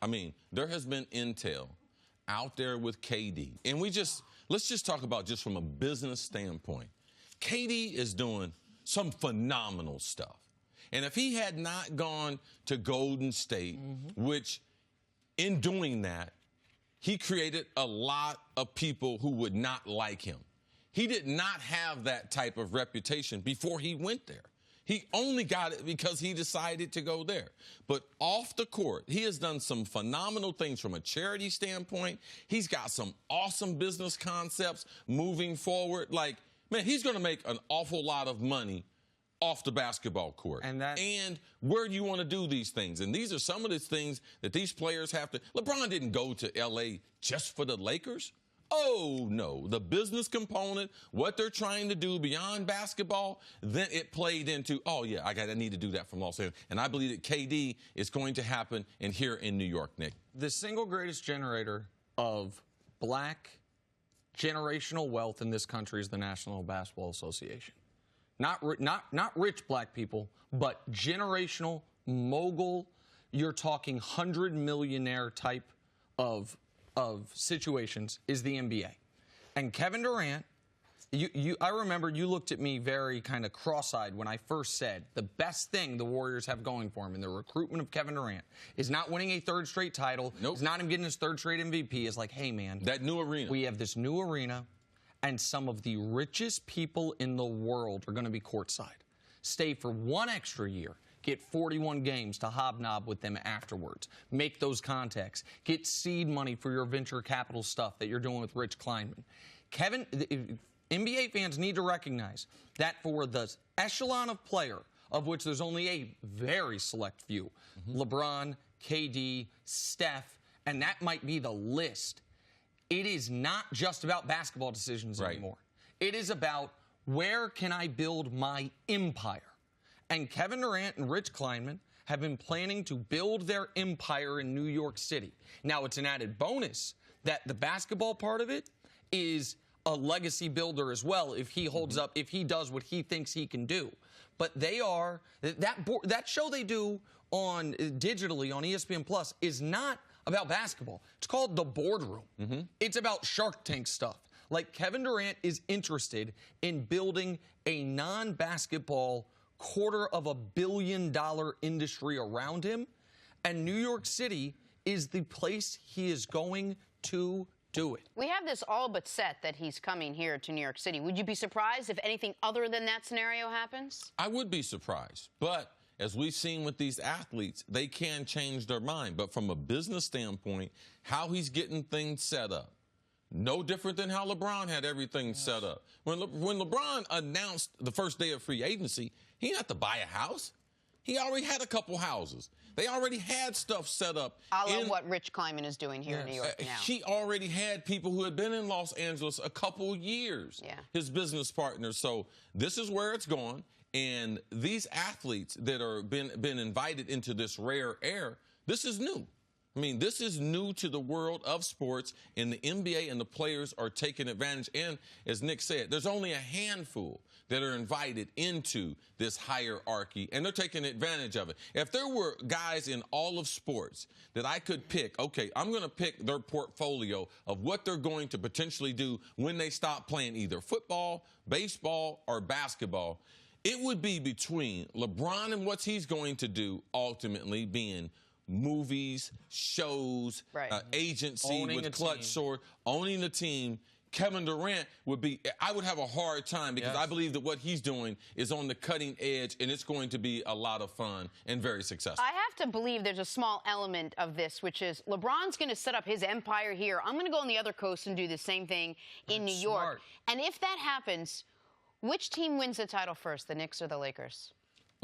I mean, there has been intel out there with KD. And let's just talk about just from a business standpoint. KD is doing some phenomenal stuff. And if he had not gone to Golden State, which in doing that, he created a lot of people who would not like him. He did not have that type of reputation before he went there. He only got it because he decided to go there. But off the court, he has done some phenomenal things from a charity standpoint. He's got some awesome business concepts moving forward. Like, man, he's going to make an awful lot of money off the basketball court. And where do you want to do these things? And these are some of the things that these players have to. LeBron didn't go to L.A. just for the Lakers. Oh, no. The business component, what they're trying to do beyond basketball, then it played into, oh, yeah, I need to do that from Los Angeles. And I believe that KD is going to happen here in New York, Nick. The single greatest generator of black generational wealth in this country is the National Basketball Association. Not rich black people, but generational, mogul, you're talking 100-millionaire type of situations is the NBA. And Kevin Durant, I remember you looked at me very kind of cross-eyed when I first said the best thing the Warriors have going for him in the recruitment of Kevin Durant is not winning a third straight title. Nope. It's not him getting his third straight MVP. It's like, hey, man. That new arena. We have this new arena, and some of the richest people in the world are going to be courtside. Stay for one extra year. Get 41 games to hobnob with them afterwards. Make those contacts. Get seed money for your venture capital stuff that you're doing with Rich Kleinman. NBA fans need to recognize that for the echelon of player, of which there's only a very select few, LeBron, KD, Steph, and that might be the list, it is not just about basketball decisions anymore. It is about where can I build my empire? And Kevin Durant and Rich Kleinman have been planning to build their empire in New York City. Now, it's an added bonus that the basketball part of it is a legacy builder as well if he holds up, if he does what he thinks he can do. But they are, that show they do on digitally on ESPN Plus is not about basketball. It's called The Boardroom. It's about Shark Tank stuff. Like, Kevin Durant is interested in building a non-basketball $250 million industry around him, and New York City is the place he is going to do it. We have this all but set that he's coming here to New York City. Would you be surprised if anything other than that scenario happens? I would be surprised, but as we've seen with these athletes, they can change their mind. But from a business standpoint, how he's getting things set up, no different than how LeBron had everything set up. When LeBron announced the first day of free agency, he didn't have to buy a house. He already had a couple houses. They already had stuff set up. I love what Rich Kleinman is doing here in New York now. He already had people who had been in Los Angeles a couple years, his business partners. So this is where it's going. And these athletes that are been invited into this rare air, this is new. I mean, this is new to the world of sports, and the NBA and the players are taking advantage. And as Nick said, there's only a handful that are invited into this hierarchy, and they're taking advantage of it. If there were guys in all of sports that I could pick, okay, I'm going to pick their portfolio of what they're going to potentially do when they stop playing either football, baseball, or basketball, it would be between LeBron and what he's going to do ultimately being movies, shows, agency owning with Clutch Sword, owning the team. Kevin Durant would be, I would have a hard time because I believe that what he's doing is on the cutting edge, and it's going to be a lot of fun and very successful. I have to believe there's a small element of this, which is LeBron's going to set up his empire here. I'm going to go on the other coast and do the same thing in New York. And if that happens, which team wins the title first, the Knicks or the Lakers?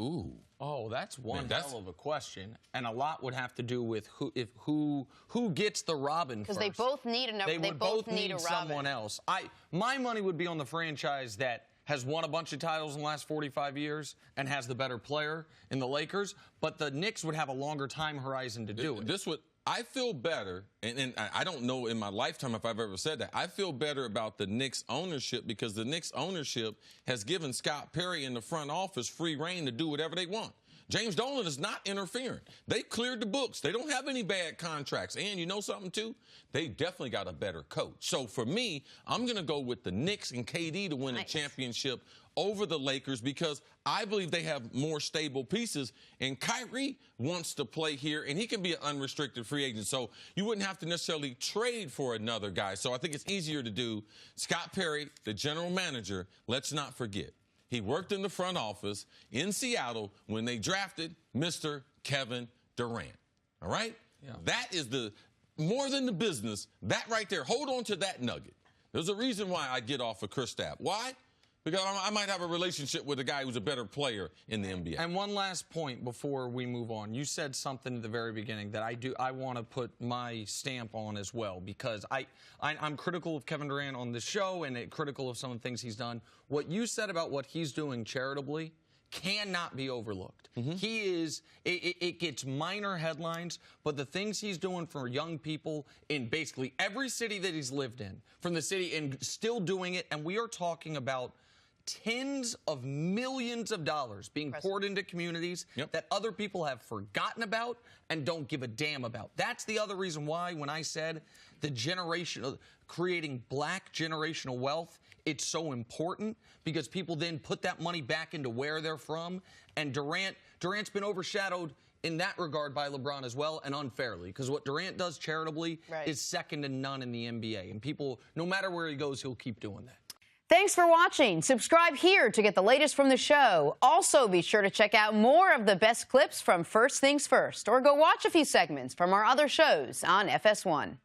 Ooh. Oh, that's one hell of a question, and a lot would have to do with who gets the Robin first. Because they both need a They both need a Robin. someone else. My money would be on the franchise that has won a bunch of titles in the last 45 years and has the better player in the Lakers, but the Knicks would have a longer time horizon to do it. I feel better, and I don't know in my lifetime if I've ever said that. I feel better about the Knicks ownership because the Knicks ownership has given Scott Perry in the front office free reign to do whatever they want. James Dolan is not interfering. They cleared the books. They don't have any bad contracts. And you know something, too? They definitely got a better coach. So, for me, I'm going to go with the Knicks and KD to win a championship over the Lakers because I believe they have more stable pieces. And Kyrie wants to play here, and he can be an unrestricted free agent. So you wouldn't have to necessarily trade for another guy. So I think it's easier to do. Scott Perry, the general manager, let's not forget, he worked in the front office in Seattle when they drafted Mr. Kevin Durant. All right? Yeah. That is more than the business. That right there, hold on to that nugget. There's a reason why I get off of Kristaps. Why? Because I might have a relationship with a guy who's a better player in the NBA. And one last point before we move on. You said something at the very beginning that I want to put my stamp on as well, because I'm critical of Kevin Durant on this show and critical of some of the things he's done. What you said about what he's doing charitably cannot be overlooked. It gets minor headlines, but the things he's doing for young people in basically every city that he's lived in, from the city, and still doing it, and we are talking about tens of millions of dollars being poured into communities that other people have forgotten about and don't give a damn about. That's the other reason why, when I said creating black generational wealth, it's so important, because people then put that money back into where they're from. And Durant's been overshadowed in that regard by LeBron as well, and unfairly, because what Durant does charitably is second to none in the NBA. And people, no matter where he goes, he'll keep doing that. Thanks for watching. Subscribe here to get the latest from the show. Also, be sure to check out more of the best clips from First Things First, or go watch a few segments from our other shows on FS1.